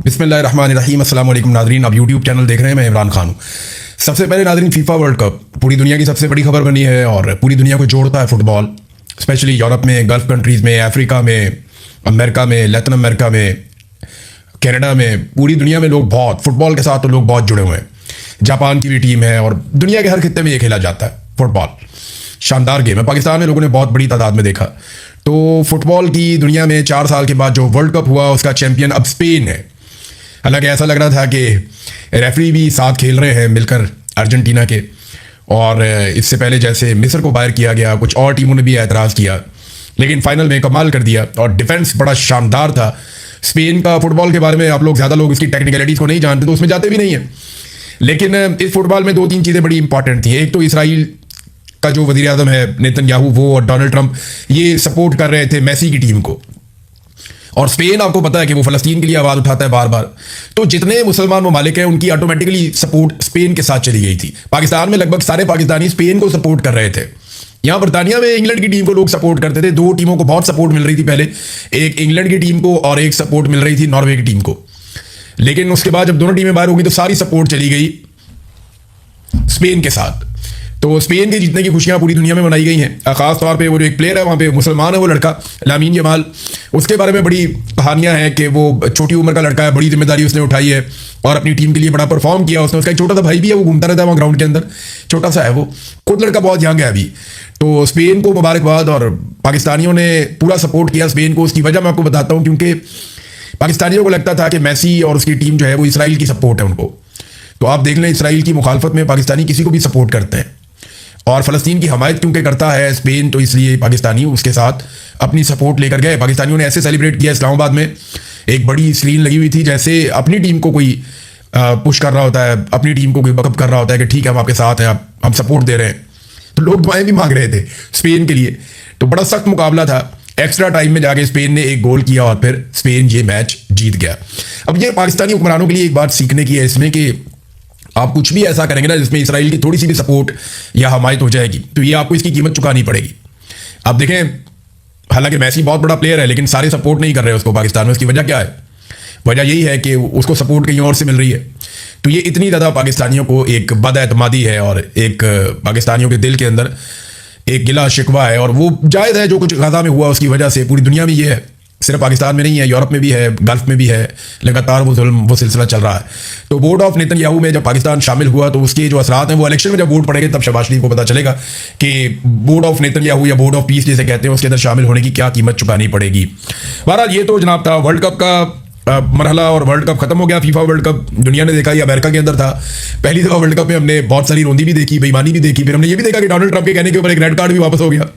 बिस्मिल्लाहिर्रहमानिर्रहीम। अस्सलाम वालेकुम नाज़रीन, आप यूट्यूब चैनल देख रहे हैं, मैं इमरान खान हूँ। सबसे पहले नाज़रीन, फीफा वर्ल्ड कप पूरी दुनिया की सबसे बड़ी खबर बनी है और पूरी दुनिया को जोड़ता है फुटबॉल। स्पेशली यूरोप में, गल्फ कंट्रीज़ में, अफ्रीका में, अमेरिका में, लैटिन अमेरिका में, कनाडा में, पूरी दुनिया में लोग बहुत फुटबॉल के साथ तो लोग बहुत जुड़े हुए हैं। जापान की भी टीम है और दुनिया के हर खित्ते में ये खेला जाता है फुटबॉल। शानदार गेम है। पाकिस्तान में लोगों ने बहुत बड़ी तादाद में देखा। तो फुटबॉल की दुनिया में 4 साल के बाद जो वर्ल्ड कप हुआ उसका चैंपियन अब स्पेन है। हालांकि ऐसा लग रहा था कि रेफरी भी साथ खेल रहे हैं मिलकर अर्जेंटीना के, और इससे पहले जैसे मिस्र को बाहर किया गया, कुछ और टीमों ने भी एतराज़ किया, लेकिन फाइनल में कमाल कर दिया और डिफेंस बड़ा शानदार था स्पेन का। फुटबॉल के बारे में आप लोग ज़्यादा लोग इसकी टेक्निकलिटीज़ को नहीं जानते तो उसमें जाते भी नहीं हैं, लेकिन इस फुटबॉल में 2-3 चीज़ें बड़ी इंपॉर्टेंट थी। एक तो इसराइल का जो वज़ीर आज़म है नेतन्याहू, वो और डोनाल्ड ट्रंप ये सपोर्ट कर रहे थे मेसी की टीम को, और स्पेन आपको पता है कि वो फ़लस्तीन के लिए आवाज़ उठाता है बार बार। तो जितने मुसलमान ममालिक हैं उनकी ऑटोमेटिकली सपोर्ट स्पेन के साथ चली गई थी। पाकिस्तान में लगभग सारे पाकिस्तानी स्पेन को सपोर्ट कर रहे थे। यहाँ बरतानिया में इंग्लैंड की टीम को लोग सपोर्ट करते थे। 2 टीमों को बहुत सपोर्ट मिल रही थी पहले, एक इंग्लैंड की टीम को और एक सपोर्ट मिल रही थी नॉर्वे की टीम को। लेकिन उसके बाद जब दोनों टीमें बाहर हो गई तो सारी सपोर्ट चली गई स्पेन के साथ। तो स्पेन के जीतने की खुशियां पूरी दुनिया में मनाई गई हैं। खास तौर पे वो जो एक प्लेयर है वहाँ पे मुसलमान है, वो लड़का लामीन यमाल, उसके बारे में बड़ी कहानियां हैं कि वो छोटी उम्र का लड़का है, बड़ी जिम्मेदारी उसने उठाई है और अपनी टीम के लिए बड़ा परफॉर्म किया उसने। उसका एक छोटा सा भाई भी है, वो घूमता रहता है वहाँ ग्राउंड के अंदर, छोटा सा है वो, खुद लड़का बहुत यंग है अभी। तो स्पेन को मुबारकबाद, और पाकिस्तानियों ने पूरा सपोर्ट किया स्पेन को। उसकी वजह मैं आपको बताता हूँ, क्योंकि पाकिस्तानियों को लगता था कि मेसी और उसकी टीम जो है वो इसराइल की सपोर्ट है उनको। तो आप देख लें, इसराइल की मुखालफत में पाकिस्तानी किसी को भी सपोर्ट करते हैं, और फ़लस्तीन की हमायत क्योंकि करता है स्पेन, तो इसलिए पाकिस्तानी उसके साथ अपनी सपोर्ट लेकर गए। पाकिस्तानियों ने ऐसे सेलिब्रेट किया, इस्लामाबाद में एक बड़ी स्क्रीन लगी हुई थी, जैसे अपनी टीम को कोई पुश कर रहा होता है, अपनी टीम को कोई बकअप कर रहा होता है कि ठीक है हम आपके साथ हैं, हम सपोर्ट दे रहे हैं। तो लोग दुआएं भी मांग रहे थे स्पेन के लिए। तो बड़ा सख्त मुकाबला था। एक्स्ट्रा टाइम में जाके स्पेन ने एक गोल किया और फिर स्पेन ये मैच जीत गया। अब ये पाकिस्तानी हुक्मरानों के लिए एक बात सीखने की है इसमें कि आप कुछ भी ऐसा करेंगे ना जिसमें इसराइल की थोड़ी सी भी सपोर्ट या हमायत हो जाएगी, तो ये आपको इसकी कीमत चुकानी पड़ेगी। आप देखें, हालांकि मैसी बहुत बड़ा प्लेयर है, लेकिन सारे सपोर्ट नहीं कर रहे उसको पाकिस्तान में। उसकी वजह क्या है? वजह यही है कि उसको सपोर्ट कहीं और से मिल रही है। तो ये इतनी ज़्यादा पाकिस्तानियों को एक बदएतमादी है और एक पाकिस्तानियों के दिल के अंदर एक गिला शिकवा है, और वो जायज़ है। जो कुछ गज़ा में हुआ उसकी वजह से पूरी दुनिया में ये है, सिर्फ पाकिस्तान में नहीं है, यूरोप में भी है, गल्फ में भी है, लगातार वो सिलसिला चल रहा है। तो बोर्ड ऑफ नेतन्याहू में जब पाकिस्तान शामिल हुआ तो उसके जो असरात हैं वो इलेक्शन में जब वोट पड़ेंगे तब शहबाज शरीफ को पता चलेगा कि बोर्ड ऑफ नेतन्याहू या बोर्ड ऑफ पीस जिसे कहते हैं उसके अंदर शामिल होने की क्या कीमत चुकानी पड़ेगी। बहरहाल ये तो जनाब था वर्ल्ड कप का मरहला, और वर्ल्ड कप खत्म हो गया। फीफा वर्ल्ड कप दुनिया ने देखा, ये अमेरिका के अंदर था। पहली दफ़ा वर्ल्ड कप में हमने बहुत सारी रोंदी भी देखी, बेईमानी भी देखी, फिर हमने ये भी देखा कि डोनाल्ड ट्रंप के कहने के ऊपर एक रेड कार्ड भी वापस हो गया।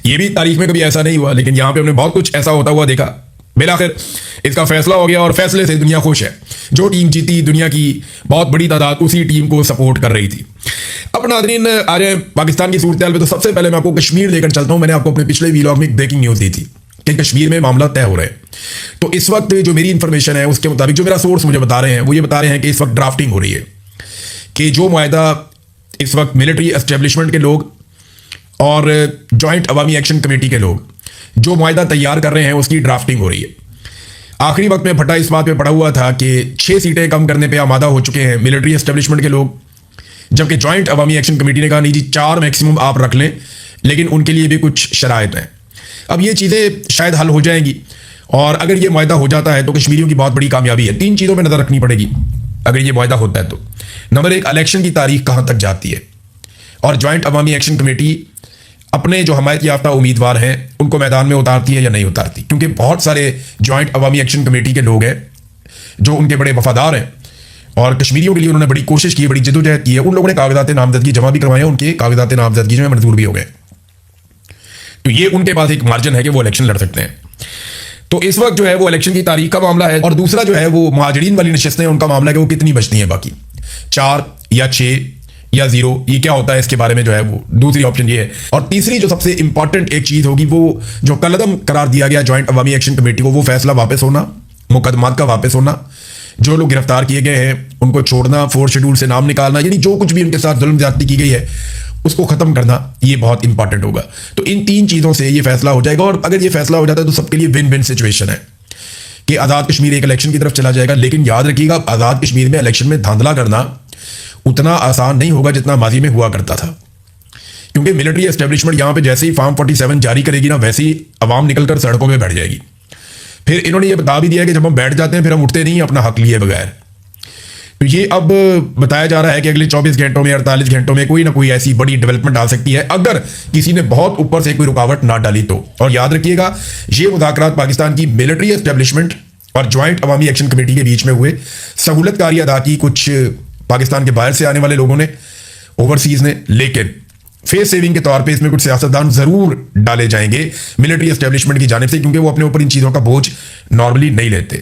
ये भी तारीख में कभी ऐसा नहीं हुआ, लेकिन यहाँ पे हमने बहुत कुछ ऐसा होता हुआ देखा। बिलाखिर इसका फैसला हो गया और फैसले से दुनिया खुश है। जो टीम जीती, दुनिया की बहुत बड़ी तादाद उसी टीम को सपोर्ट कर रही थी। अब नाज़रीन आ जाए पाकिस्तान की सूरत हाल पे, तो सबसे पहले मैं आपको कश्मीर लेकर चलता हूँ। मैंने आपको अपने पिछले वीलॉग में एक ब्रेकिंग न्यूज़ दी थी कि कश्मीर में मामला तय हो रहे हैं। तो इस वक्त जो मेरी इन्फॉर्मेशन है उसके मुताबिक, जो मेरा सोर्स मुझे बता रहे हैं, वो ये बता रहे हैं कि इस वक्त ड्राफ्टिंग हो रही है, कि जो मुआहदा इस वक्त मिलिट्री एस्टेब्लिशमेंट के लोग और जॉइंट अवामी एक्शन कमेटी के लोग जो मुआहदा तैयार कर रहे हैं उसकी ड्राफ्टिंग हो रही है। आखिरी वक्त में भट्टा इस बात पे पड़ा हुआ था कि 6 सीटें कम करने पे आमादा हो चुके हैं मिलिट्री एस्टेब्लिशमेंट के लोग, जबकि जॉइंट अवामी एक्शन कमेटी ने कहा नहीं जी 4 मैक्सिमम आप रख लें, लेकिन उनके लिए भी कुछ शराइत हैं। अब ये चीज़ें शायद हल हो जाएंगी, और अगर ये मुआहदा हो जाता है तो कश्मीरियों की बहुत बड़ी कामयाबी है। 3 चीज़ों पर नज़र रखनी पड़ेगी अगर ये मुआहदा होता है तो। नंबर 1, इलेक्शन की तारीख कहाँ तक जाती है, और जॉइंट अवामी एक्शन कमेटी अपने जो हमायत याफ्ता उम्मीदवार हैं उनको मैदान में उतारती है या नहीं उतारती, क्योंकि बहुत सारे जॉइंट अवामी एक्शन कमेटी के लोग हैं जो उनके बड़े वफादार हैं और कश्मीरियों के लिए उन्होंने बड़ी कोशिश की, बड़ी जद्दोजहद की है। उन लोगों ने कागजात नामजदगी जमा भी करवाए, उनके कागजात नामजदगी जो है मंजूर भी हो गए। तो ये उनके पास एक मार्जिन है कि वो इलेक्शन लड़ सकते हैं। तो इस वक्त जो है वो इलेक्शन की तारीख का मामला है, और दूसरा जो है वो महाजरीन वाली नशस्तें उनका मामला है कि वो कितनी बचती हैं बाकी, 4 या 6 या 0, ये क्या होता है इसके बारे में जो है वो दूसरी ऑप्शन ये है। और तीसरी जो सबसे इंपॉर्टेंट एक चीज़ होगी, वो जो कलअदम करार दिया गया जॉइंट अवामी एक्शन कमेटी को, वो फैसला वापस होना, मुकदमात का वापस होना, जो लोग गिरफ्तार किए गए हैं उनको छोड़ना, 4 शेड्यूल से नाम निकालना, यानी जो कुछ भी उनके साथ जुल्म ज्यादती की गई है उसको ख़त्म करना, ये बहुत इंपॉर्टेंट होगा। तो इन 3 चीज़ों से ये फैसला हो जाएगा, और अगर ये फैसला हो जाता है तो सबके लिए विन विन सिचुएशन है कि आज़ाद कश्मीर एक इलेक्शन की तरफ चला जाएगा, लेकिन याद रखिएगा आज़ाद कश्मीर में इलेक्शन में धांधला करना उतना आसान नहीं होगा जितना माजी में हुआ करता था, क्योंकि मिलिट्री एस्टेब्लिशमेंट यहाँ पे जैसे ही फॉर्म 47 जारी करेगी ना, वैसे ही अवाम निकलकर सड़कों में बैठ जाएगी। फिर इन्होंने ये बता भी दिया कि जब हम बैठ जाते हैं फिर हम उठते नहीं अपना हक लिए बगैर। तो ये अब बताया जा रहा है कि अगले 24 घंटों में 48 घंटों में कोई ना कोई ऐसी बड़ी डेवलपमेंट आ सकती है, अगर किसी ने बहुत ऊपर से कोई रुकावट ना डाली तो। और याद रखिएगा ये मुज़ाकरात पाकिस्तान की मिलिट्री एस्टेब्लिशमेंट और ज्वाइंट अवामी एक्शन कमेटी के बीच में हुए। सहूलतकारी अदा की कुछ पाकिस्तान के बाहर से आने वाले लोगों ने, ओवरसीज ने, लेकिन फेस सेविंग के तौर पे इसमें कुछ सियासतदान जरूर डाले जाएंगे मिलिट्री एस्टेब्लिशमेंट की जानिब से, क्योंकि वो अपने ऊपर इन चीज़ों का बोझ नॉर्मली नहीं लेते।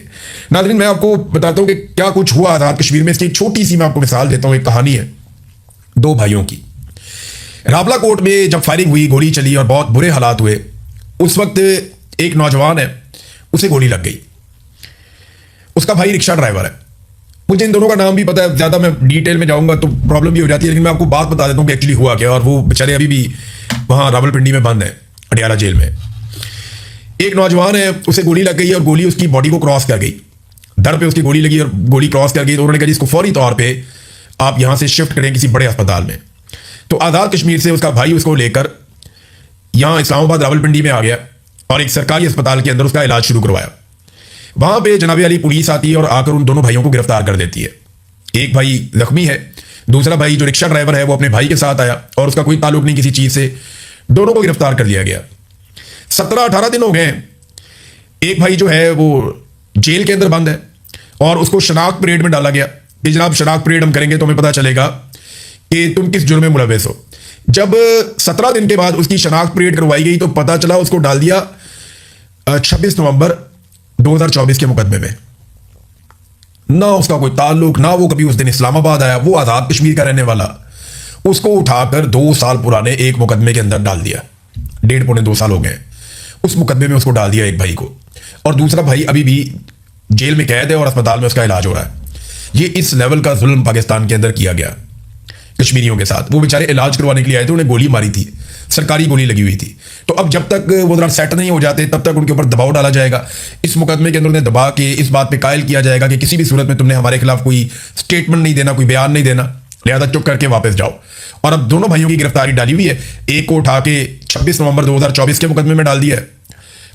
नाज़रीन, मैं आपको बताता हूं कि क्या कुछ हुआ आज़ाद कश्मीर में। इसकी एक छोटी सी मैं आपको मिसाल देता हूं। एक कहानी है दो भाइयों की। रावला कोट में जब फायरिंग हुई, गोली चली और बहुत बुरे हालात हुए, उस वक्त एक नौजवान है, उसे गोली लग गई। उसका भाई रिक्शा ड्राइवर है। मुझे इन दोनों का नाम भी पता है, ज़्यादा मैं डिटेल में जाऊंगा तो प्रॉब्लम भी हो जाती है, लेकिन मैं आपको बात बता देता हूँ कि एक्चुअली हुआ क्या। और वो बेचारे अभी भी वहाँ रावलपिंडी में बंद है, अडियाला जेल में। एक नौजवान है, उसे गोली लग गई और गोली उसकी बॉडी को क्रॉस कर गई, धड़ पे उसकी गोली लगी और गोली क्रॉस कर गई। तो उन्होंने कहा इसको फौरी तौर पे आप यहाँ से शिफ्ट करें किसी बड़े अस्पताल में। तो आज़ाद कश्मीर से उसका भाई उसको लेकर यहाँ इस्लामाबाद रावलपिंडी में आ गया और एक सरकारी अस्पताल के अंदर उसका इलाज शुरू करवाया। वहां पे जनाब अली पुलिस आती है और आकर उन दोनों भाइयों को गिरफ्तार कर देती है। एक भाई जख्मी है, दूसरा भाई जो रिक्शा ड्राइवर है वो अपने भाई के साथ आया और उसका कोई ताल्लुक नहीं किसी चीज से। दोनों को गिरफ्तार कर लिया गया। 17-18 दिन हो गए। एक भाई जो है वो जेल के अंदर बंद है और उसको शनाख्त परेड में डाला गया कि जनाब शनाख्त परेड हम करेंगे तो हमें पता चलेगा कि तुम किस जुर्म में मुलव्वस हो। जब 17 दिन के बाद उसकी शनाख्त परेड करवाई गई तो पता चला उसको डाल दिया 26 नवंबर 2024 के मुकदमे में। ना उसका कोई ताल्लुक, ना वो कभी उस दिन इस्लामाबाद आया, वो आज़ाद कश्मीर का रहने वाला। उसको उठाकर 2 साल पुराने एक मुकदमे के अंदर डाल दिया। 1.5-2 साल हो गए उस मुकदमे में उसको डाल दिया एक भाई को, और दूसरा भाई अभी भी जेल में कैद है और अस्पताल में उसका इलाज हो रहा है। ये इस लेवल का जुल्म पाकिस्तान के अंदर किया गया कश्मीरियों के साथ। वो बेचारे इलाज करवाने के लिए आए थे, उन्हें गोली मारी थी, सरकारी गोली लगी हुई थी। तो अब जब तक वो जरा सेट नहीं हो जाते तब तक उनके ऊपर दबाव डाला जाएगा। इस मुकदमे के अंदर उन्हें दबा के इस बात पे कायल किया जाएगा कि किसी भी सूरत में तुमने हमारे खिलाफ कोई स्टेटमेंट नहीं देना, कोई बयान नहीं देना, लिहाजा चुप करके वापस जाओ। और अब दोनों भाइयों की गिरफ्तारी डाली हुई है। एक को उठा के 26 नवंबर 2024 के मुकदमे में डाल दिया है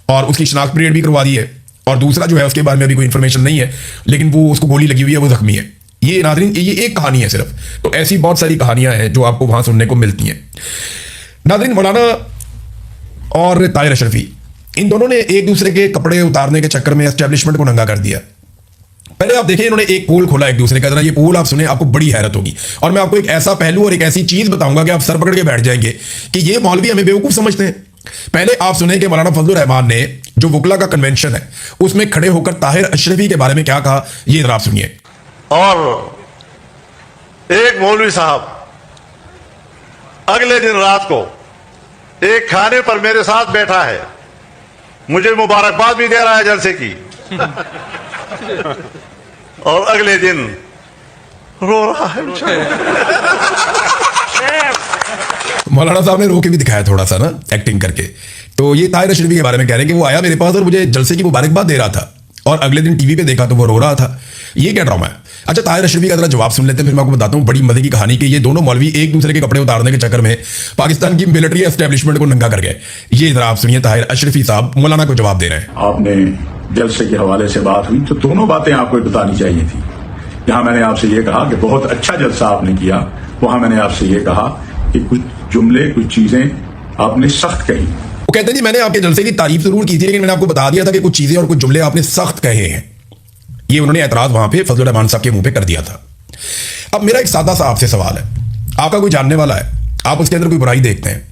और उसकी शनाख्त परेड भी करवा दी है, और दूसरा जो है उसके बारे में अभी कोई इंफॉर्मेशन नहीं है, लेकिन वो उसको गोली लगी हुई है, वो जख्मी है। ये नाज़रीन ये एक कहानी है सिर्फ। तो ऐसी बहुत सारी कहानियां हैं जो आपको वहां सुनने को मिलती हैं। नाज़रीन, मौलाना और ताहिर अशरफी, इन दोनों ने एक दूसरे के कपड़े उतारने के चक्कर में एस्टेब्लिशमेंट को नंगा कर दिया। पहले आप देखें, इन्होंने एक पोल खोला एक दूसरे का। जरा ये पोल आप सुने, आपको बड़ी हैरत होगी। और मैं आपको एक ऐसा पहलू और एक ऐसी चीज बताऊंगा कि आप सर पकड़ के बैठ जाएंगे कि ये मौलवी हमें बेवकूफ समझते हैं। पहले आप सुने कि मौलाना फजलुर रहमान ने जो वकला का कन्वेंशन है उसमें खड़े होकर ताहिर अशरफी के बारे में क्या कहा, ये जरा आप सुनिए। और एक मौलवी साहब अगले दिन रात को एक खाने पर मेरे साथ बैठा है, मुझे मुबारकबाद भी दे रहा है जलसे की, और अगले दिन रो रहा है। मौलाना साहब ने रो के भी दिखाया थोड़ा सा ना, एक्टिंग करके। तो ये ताहिर अशरफी के बारे में कह रहे हैं कि वो आया मेरे पास और मुझे जलसे की मुबारकबाद दे रहा था, और अगले दिन टीवी पे देखा तो वो रो रहा था। ये क्या ड्रामा है? अच्छा, ताहिर अशरफी का जरा जवाब सुन लेते हैं, फिर मैं आपको बताता हूँ बड़ी मजे की कहानी कि ये दोनों मौलवी एक दूसरे के कपड़े उतारने के चक्कर में पाकिस्तान की मिलिट्री एस्टेब्लिशमेंट को नंगा कर गए। ये जरा आप सुनिए, ताहिर अशरफी साहब मौलाना को जवाब दे रहे हैं। आपने जलसे के हवाले से बात हुई तो दोनों बातें आपको बतानी चाहिए थी। जहां मैंने आपसे ये कहा कि बहुत अच्छा जलसा आपने किया, वहां मैंने आपसे ये कहा कि कुछ जुमले, कुछ चीजें आपने सख्त कही। वो कहते हैं जी मैंने आपके जलसे की तारीफ जरूर की थी, लेकिन मैंने आपको बता दिया था कि कुछ चीजें और कुछ जुमले आपने सख्त कहे हैं। ये उन्होंने एतराज वहां पे फजलुर रहमान साहब के मुंह पे कर दिया था। अब मेरा एक सादा सा आपसे सवाल है, आपका कोई जानने वाला है, आप उसके अंदर कोई बुराई देखते हैं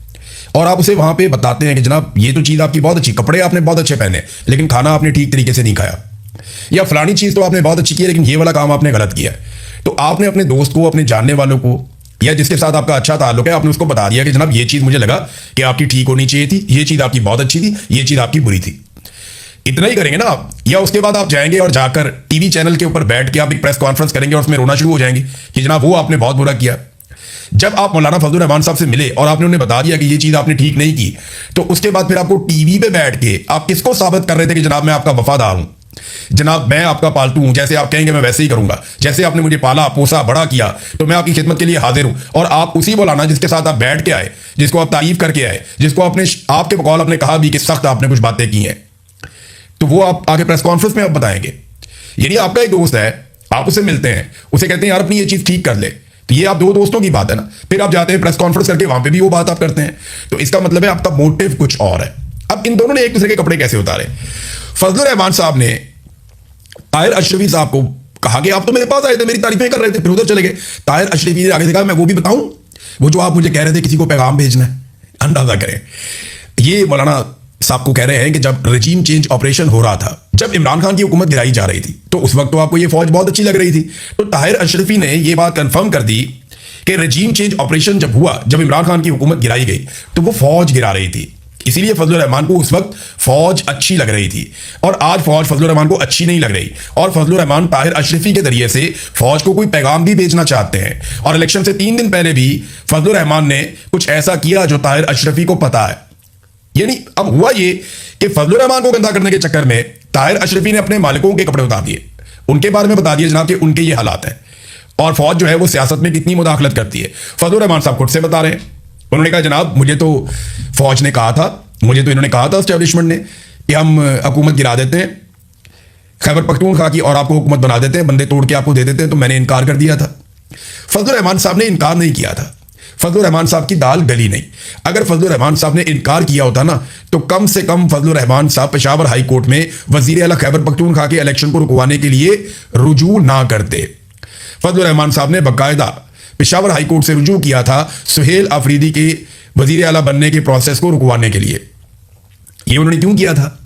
और आप उसे वहां पे बताते हैं कि जनाब ये तो चीज आपकी बहुत अच्छी, कपड़े आपने बहुत अच्छे पहने लेकिन खाना आपने ठीक तरीके से नहीं खाया, या फलानी चीज तो आपने बहुत अच्छी की है लेकिन ये वाला काम आपने गलत किया। तो आपने अपने दोस्त को, अपने जानने वालों को, या जिसके साथ आपका अच्छा ताल्लुक है, आपने उसको बता दिया कि जनाब ये चीज मुझे लगा कि आपकी ठीक होनी चाहिए थी, ये चीज आपकी बहुत अच्छी थी, ये चीज आपकी बुरी थी। इतना ही करेंगे ना आप, या उसके बाद आप जाएंगे और जाकर टीवी चैनल के ऊपर बैठ के आप एक प्रेस कॉन्फ्रेंस करेंगे और उसमें रोना शुरू हो जाएंगे कि जनाब वो आपने बहुत बुरा किया। जब आप मौलाना फजलुर रहमान साहब से मिले और आपने उन्हें बता दिया कि ये चीज आपने ठीक नहीं की, तो उसके बाद फिर आपको टीवी पे बैठ के आप किसको साबित कर रहे थे कि जनाब मैं आपका वफादार हूं, जनाब मैं आपका पालतू हूं, जैसे आप कहेंगे मैं वैसे ही करूंगा, जैसे आपने मुझे पाला पोसा बड़ा किया तो मैं आपकी खिदमत के लिए हाजिर हूं। और आप उसी मौलाना जिसके साथ आप बैठ के आए, जिसको आप तारीफ करके आए, जिसको आपने आपके बकौल आपने कहा भी कि सख्त आपने कुछ बातें की हैं, तो वो आप आगे प्रेस कॉन्फ्रेंस में आप बताएंगे। यानी आपका एक दोस्त है, आप उससे मिलते हैं, उसे कहते हैं यार अपनी ये चीज ठीक कर ले, तो ये आप दो दोस्तों की बात है ना। फिर आप जाते हैं प्रेस कॉन्फ्रेंस करके, वहां पे भी वो बात आप करते हैं, तो इसका मतलब है आपका मोटिव कुछ और है। अब इन दोनों ने एक दूसरे के कपड़े कैसे उतारे? फजलुर रहमान साहब ने ताहिर अशरफी साहब को कहा कि आप तो मेरे पास आए थे, मेरी तारीफें कर रहे थे, फिर उधर चले गए। ताहिर अशरफी ने आगे से कहा मैं वो भी बताऊं, वो जो आप मुझे कह रहे थे किसी को पैगाम भेजना है। अंदाजा करें, ये मौलाना साहब को कह रहे हैं कि जब रजीम चेंज ऑपरेशन हो रहा था, जब इमरान खान की हुकूमत गिराई जा रही थी, तो उस वक्त तो आपको ये फौज बहुत अच्छी लग रही थी। तो ताहिर अशरफी ने ये बात कंफर्म कर दी कि रजीम चेंज ऑपरेशन जब हुआ, जब इमरान खान की हुकूमत गिराई गई, तो वो फौज गिरा रही थी। इसीलिए फजलुर रहमान को उस वक्त फौज अच्छी लग रही थी, और आज फौज फजलुर रहमान को अच्छी नहीं लग रही। और फजलुर रहमान ताहिर अशरफी के जरिए से फौज को कोई पैगाम भी भेजना चाहते हैं। और इलेक्शन से 3 दिन पहले भी फजलुर रहमान ने कुछ ऐसा किया जो ताहिर अशरफी को पता है। यानी अब हुआ ये कि फजलुर रहमान को गंदा करने के चक्कर में ताहिर अशरफी ने अपने मालिकों के कपड़े उतार दिए, उनके बारे में बता दिया जनाब कि उनके ये हालात हैं, और फौज जो है वो सियासत में कितनी मुदाखलत करती है। फजलुर रहमान साहब खुद से बता रहे हैं, उन्होंने कहा जनाब मुझे तो फौज ने कहा था, मुझे तो इन्होंने कहा था एस्टेब्लिशमेंट ने कि हम हुकूमत गिरा देते हैं खैबर पख्तूनख्वा की और आपको हुकूमत बना देते हैं, बंदे तोड़ के आपको दे देते हैं, तो मैंने इनकार कर दिया था। फजलुर रहमान साहब ने इनकार नहीं किया था, फजलुर रहमान साहब की दाल गली नहीं। अगर फजलुर रहमान साहब ने इनकार किया होता ना, तो कम से कम फजलुर रहमान साहब पेशावर हाई कोर्ट में वजीर आला खैबर पख्तूनख्वा के इलेक्शन को रुकवाने के लिए रुजू ना करते। फजलुर रहमान साहब ने बाकायदा पेशावर हाई कोर्ट से रुजू किया था सुहेल अफरीदी के वजीर आला बनने के प्रोसेस को रुकवाने के लिए। ये उन्होंने क्यों किया था?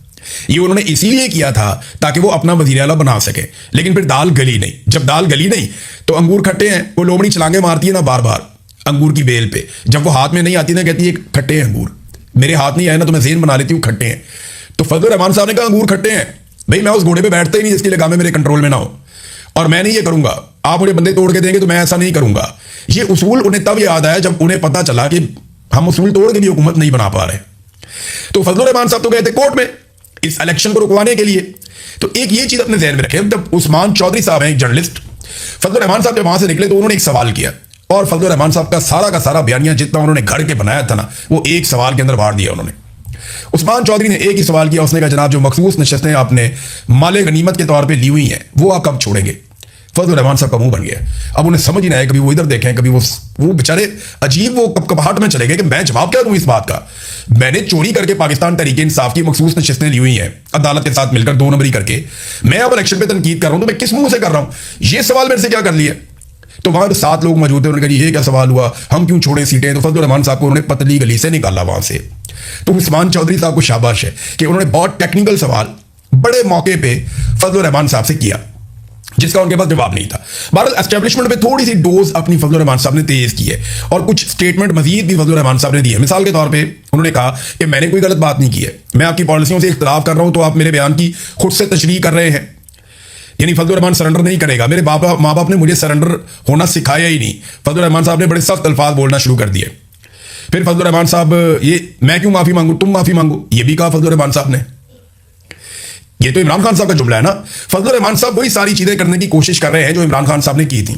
ये उन्होंने इसीलिए किया था ताकि वो अपना वजीर आला बना सके। लेकिन फिर दाल गली नहीं। जब दाल गली नहीं तो अंगूर खट्टे हैं, वो लोमड़ी छलांगे मारती है ना बार बार अंगूर की बेल पे, जब वो हाथ में नहीं आती ना कहती है खट्टे हैं अंगूर, मेरे हाथ नहीं आए ना तो मैं ज़ेन बना लेती हूँ खट्टे हैं। तो फजलुर रहमान साहब ने कहा अंगूर खट्टे हैं, भाई मैं उस घोड़े पे बैठता ही नहीं जिसकी लगामें मेरे कंट्रोल में ना हो, और मैं नहीं ये करूंगा, आप मुझे बंदे तोड़ के देंगे तो मैं ऐसा नहीं करूंगा। ये उसूल उन्हें तब याद आया जब उन्हें पता चला कि हम उसूल तोड़ के भी हुकूमत नहीं बना पा रहे। तो फजलुर रहमान साहब तो गए थे कोर्ट में इस इलेक्शन को रुकवाने के लिए। तो एक ये चीज अपने ज़हन में रखें, जब उस्मान चौधरी साहब हैं एक जर्नलिस्ट, फजलुर रहमान साहब जब वहां से निकले तो उन्होंने एक सवाल किया, और फजलुर रहमान साहब का सारा बयानिया जितना उन्होंने घर के बनाया था ना, वो एक सवाल के अंदर बांट दिया उन्होंने। उस्मान चौधरी ने एक ही सवाल किया, उसने कहा जनाब जो मखसूस नशस्तें आपने माले गनीमत के तौर पे ली हुई हैं वो आप कब छोड़ेंगे? फजलुर रहमान साहब का मुंह बन गया। अब उन्हें समझ ही नहीं आया, कभी वो इधर देखें कभी वो बेचारे अजीब वो कपकपाहट में चले गए कि मैं जवाब क्या दूं इस बात का। मैंने चोरी करके पाकिस्तान तहरीक इंसाफ की मखसूस नशस्तें ली हुई हैं अदालत के साथ मिलकर 2 नंबरी करके, मैं अब इलेक्शन पे तनकीद कर रहा हूं तो मैं किस मुंह से कर रहा हूं? ये सवाल मेरे से क्या कर लिया? तो वहां 7 लोग मौजूद थे, उन्होंने कहा ये क्या सवाल हुआ, हम क्यों छोड़े सीटें? तो फजलुर रहमान साहब को उन्होंने पतली गली से निकाला वहां से। तो उस्मान चौधरी साहब को शाबाश है कि उन्होंने बहुत टेक्निकल सवाल बड़े मौके पे फजलुर रहमान साहब से किया जिसका उनके पास जवाब नहीं था। बहरहाल एस्टेब्लिशमेंट पे थोड़ी सी डोज अपनी फजलुर रहमान साहब ने तेज की है, और कुछ स्टेटमेंट मजीद भी फजलुर रहमान साहब ने दी है। मिसाल के तौर पे उन्होंने कहा कि मैंने कोई गलत बात नहीं की है, मैं आपकी पॉलिसियों से इख्तिलाफ कर रहा हूं तो आप मेरे बयान की खुद से तशरीह कर रहे हैं। यानी फजलुर रहमान सरेंडर नहीं करेगा, मेरे माँ बाप ने मुझे सरेंडर होना सिखाया ही नहीं। फजलुर रहमान साहब ने बड़े सख्त अल्फाज बोलना शुरू कर दिए। फिर फजलुर रहमान साहब ये मैं क्यों माफी मांगू, तुम माफी मांगो, ये भी कहा फजलुर रहमान साहब ने। ये तो इमरान खान साहब का जुमला है ना। फजलुर रहमान साहब वही सारी चीजें करने की कोशिश कर रहे हैं जो इमरान खान साहब ने की थी,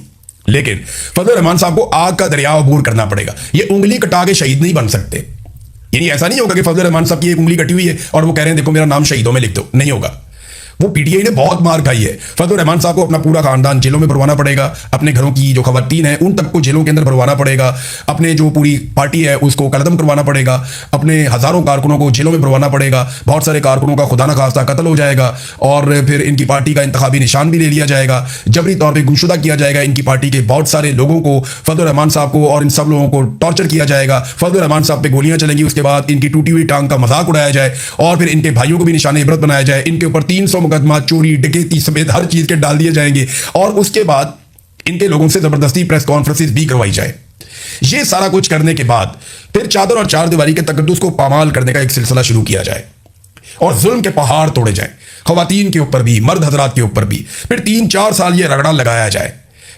लेकिन फजलुर रहमान साहब को आग का दरिया अबूर करना पड़ेगा। ये उंगली कटा के शहीद नहीं बन सकते। यानी ऐसा नहीं होगा कि फजलुर रहमान साहब की एक उंगली कटी हुई है और वो कह रहे हैं देखो मेरा नाम शहीदों में लिख दो, नहीं होगा। वो पीटीआई ने बहुत मार खाई है। फजलुर रहमान साहब को अपना पूरा खानदान जेलों में भरवाना पड़ेगा, अपने घरों की जो खवातीन हैं उन तक को जेलों के अंदर भरवाना पड़ेगा, अपने जो पूरी पार्टी है उसको कलदम करवाना पड़ेगा, अपने हजारों कारकुनों को जेलों में भरवाना पड़ेगा, बहुत सारे कारकुनों का खुदा न खास्ता कत्ल हो जाएगा, और फिर इनकी पार्टी का इंतखाबी निशान भी ले लिया जाएगा, जबरी तौर पर गुमशुदा किया जाएगा इनकी पार्टी के बहुत सारे लोगों को, फजलुर रहमान साहब को और इन सब लोगों को टॉर्चर किया जाएगा, फजलुर रहमान साहब पे गोलियां चलेंगी, उसके बाद इनकी टूटी हुई टांग का मजाक उड़ाया जाए, और फिर इनके भाइयों को भी निशान इबरत बनाया जाए, इनके ऊपर 300 मुकदमा चोरी डकैती समेत हर चीज के डाल दिए जाएंगे, और उसके बाद इनके लोगों से जबरदस्ती प्रेस कॉन्फ्रेंसेस भी करवाई जाए। ये सारा कुछ करने के बाद फिर चादर और चार दीवारी के तकद्दुस को पामाल करने का एक सिलसिला शुरू किया जाए और जुल्म के पहाड़ तोड़े जाए, खवातीन के ऊपर भी, मर्द हजरात के ऊपर भी। फिर 3-4 साल ये रगड़ा लगाया जाए,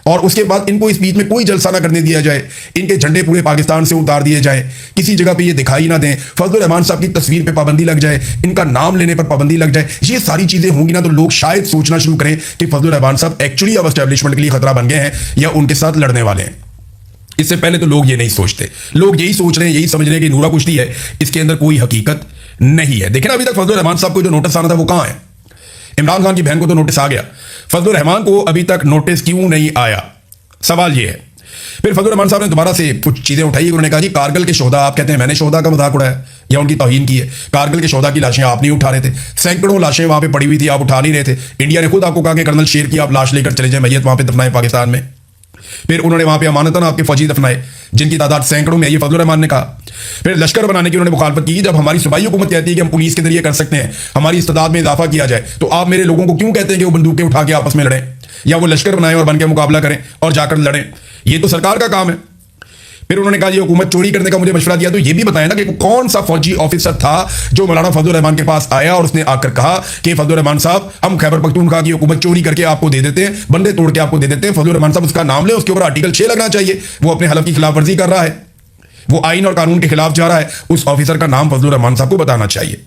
और उसके बाद इनको इस बीच में कोई जलसा ना करने दिया जाए, इनके झंडे पूरे पाकिस्तान से उतार दिए जाए, किसी जगह पे ये दिखाई ना दें, फजलुर रहमान साहब की तस्वीर पे पाबंदी लग जाए, इनका नाम लेने पर पाबंदी लग जाए। ये सारी चीजें होंगी ना तो लोग शायद सोचना शुरू करें कि फजलुर रहमान साहब एक्चुअली अब एस्टेब्लिशमेंट के लिए खतरा बन गए हैं या उनके साथ लड़ने वाले हैं। इससे पहले तो लोग ये नहीं सोचते, लोग यही सोच रहे हैं, यही समझ रहे हैं कि नूरा कुश्ती है, इसके अंदर कोई हकीकत नहीं है। देखिए ना, अभी तक फजलुर रहमान साहब को जो नोटिस आना था वो कहां है? इमरान खान की बहन को तो नोटिस आ गया, फजलुर रहमान को अभी तक नोटिस क्यों नहीं आया? सवाल ये है। फिर फजलुर रहमान साहब ने दोबारा से कुछ चीजें उठाई। उन्होंने कहा जी कारगिल के शोहदा, आप कहते हैं मैंने शोहदा का मजाक उड़ाया या उनकी तौहीन की है। कारगिल के शोहदा की लाशें आप नहीं उठा रहे थे, सैकड़ों लाशें वहां पे पड़ी हुई थी, आप उठा नहीं रहे थे। इंडिया ने खुद आपको कहा कि कर्नल शेर की आप लाश लेकर चले जाए, मैयत वहां पे दफनाएं पाकिस्तान में। फिर उन्होंने वहां पे अमानतन आपके फौजी दफनाए जिनकी तादाद सैकड़ों में, ये फजलुर रहमान ने कहा। फिर लश्कर बनाने की उन्होंने मुखालफत की। जब हमारी सूबाई हुकूमत कहती है कि हम पुलिस के जरिए कर सकते हैं, हमारी इस्तादाद में इजाफा किया जाए, तो आप मेरे लोगों को क्यों कहते हैं कि वो बंदूकें उठा के आपस में लड़ें या वो लश्कर बनाएं और बन के मुकाबला करें और जाकर लड़ें? ये तो सरकार का काम है। फिर उन्होंने कहा ये हुकूमत चोरी करने का मुझे मशवरा दिया, तो ये भी बताया ना कि कौन सा फौजी ऑफिसर था जो मौलाना फजलुर रहमान के पास आया और उसने आकर कहा कि फजलुर रहमान साहब हम खैबर पख्तूनख्वा की हुकूमत चोरी करके आपको दे देते हैं, बंदे तोड़ के आपको दे देते हैं। फजलुर रहमान साहब उसका नाम ले, उसके ऊपर आर्टिकल 6 लगना चाहिए। वो अपने हलफ की खिलाफ वर्जी कर रहा है, वो आइन और कानून के खिलाफ जा रहा है, उस ऑफिसर का नाम फजलुर रहमान साहब को बताना चाहिए।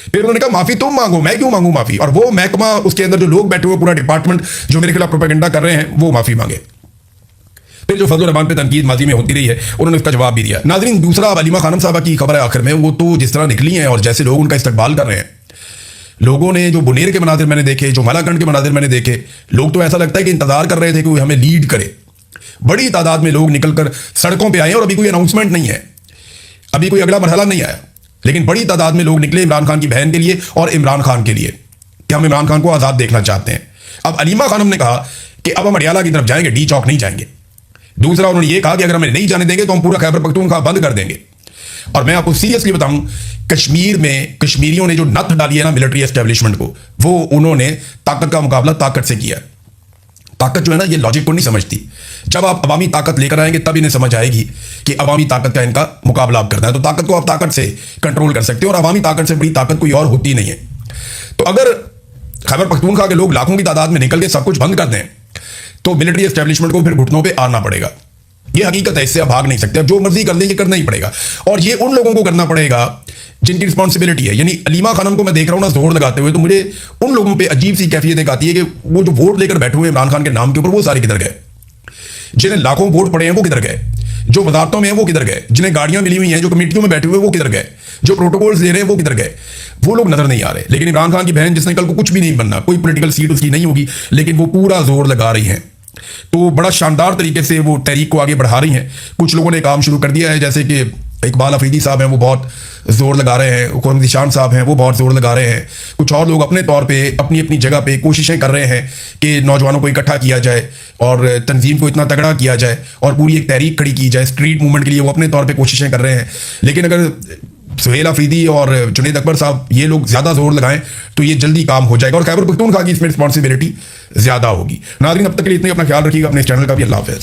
फिर उन्होंने कहा माफी तुम मांगो, मैं क्यों मांगू माफी? और वो महकमा, उसके अंदर जो लोग बैठे हुए, पूरा डिपार्टमेंट जो मेरे खिलाफ प्रोपेगेंडा कर रहे हैं, वो माफी मांगे। फिर जो फजलुर रहमान पे तनकीद माजी में होती रही है, उन्होंने उसका जवाब भी दिया। नाज़रीन, दूसरा अब अलीमा खानम साहबा की खबर है आखिर में, वो तो जिस तरह निकली हैं और जैसे लोग उनका इस्तकबाल कर रहे हैं, लोगों ने जो बुनेर के मनाजिर मैंने देखे, जो मलाकंड के मनाजिर मैंने देखे, लोग तो ऐसा लगता है कि इंतजार कर रहे थे कि कोई हमें लीड करे। बड़ी तादाद में लोग निकलकर सड़कों पर आए और अभी कोई अनाउंसमेंट नहीं है, अभी कोई अगला मरहला नहीं आया, लेकिन बड़ी तादाद में लोग निकले इमरान खान की बहन के लिए और इमरान खान के लिए कि हम इमरान खान को आज़ाद देखना चाहते हैं। अब अलीमा खानम ने कहा कि अब हम अडियाला की तरफ जाएंगे, डी चौक नहीं जाएंगे। दूसरा, उन्होंने ये कहा कि अगर हमें नहीं जाने देंगे तो हम पूरा खैबर पख्तूनख्वा बंद कर देंगे। और मैं आपको सीरियसली बताऊं, कश्मीर में कश्मीरियों ने जो नथ डाली है ना मिलिट्री एस्टेब्लिशमेंट को, वो उन्होंने ताकत का मुकाबला ताकत से किया। ताकत जो है ना, ये लॉजिक को नहीं समझती। जब आप अवामी ताकत लेकर आएंगे तब इन्हें समझ आएगी कि अवामी ताकत का इनका मुकाबला आप करना है। तो ताकत को आप ताकत से कंट्रोल कर सकते हो और अवामी ताकत से बड़ी ताकत कोई और होती नहीं है। तो अगर खैबर पख्तूनख्वा के लोग लाखों की तादाद में निकल के सब कुछ बंद कर दें तो मिलिट्री एस्टेब्लिशमेंट को फिर घुटनों पे आना पड़ेगा। ये हकीकत है, इससे आप भाग नहीं सकते। अब जो मर्जी कर लेंगे, करना ही पड़ेगा। और ये उन लोगों को करना पड़ेगा जिनकी रिस्पॉन्सिबिलिटी है। यानी अलीमा खानम को मैं देख रहा हूं ना जोर लगाते हुए, तो मुझे उन लोगों पे अजीब सी कैफियत एक आती है कि वो जो वोट लेकर बैठे हुए इमरान खान के नाम के ऊपर, वो सारे किधर गए? जिन्हें लाखों वोट पड़े हैं वो किधर गए? जो वजारतों में है वो किधर गए? जिन्हें गाड़ियां मिली हुई हैं, जो कमेटियों में बैठे हुए वो किधर गए? जो प्रोटोकॉल्स दे रहे हैं वो किधर गए? वो लोग नजर नहीं आ रहे। लेकिन इमरान खान की बहन, जिसने कल को कुछ भी नहीं बनना, कोई पॉलिटिकल सीट उसकी नहीं होगी, लेकिन वो पूरा जोर लगा रही है। तो बड़ा शानदार तरीके से वो तहरीक को आगे बढ़ा रही हैं। कुछ लोगों ने काम शुरू कर दिया है, जैसे कि इकबाल अफरीदी साहब हैं, वो बहुत जोर लगा रहे हैं। हुकूमत निशान साहब हैं, वो बहुत जोर लगा रहे हैं। कुछ और लोग अपने तौर पे अपनी अपनी जगह पे कोशिशें कर रहे हैं कि नौजवानों को इकट्ठा किया जाए और तंजीम को इतना तगड़ा किया जाए और पूरी एक तहरीक खड़ी की जाए स्ट्रीट मूवमेंट के लिए। वो अपने तौर पर कोशिशें कर रहे हैं। लेकिन अगर सुहेल अफरीदी और जुनैद अकबर साहब ये लोग ज्यादा जोर लगाएं तो ये जल्दी काम हो जाएगा और खैबर पख्तूनख्वा की इसमें रिस्पॉन्सिबिलिटी ज्यादा होगी। नाज़रीन, अब तक के लिए इतने, अपना ख्याल रखिएगा, अपने इस चैनल का भी। अल्लाह हाफ़िज़।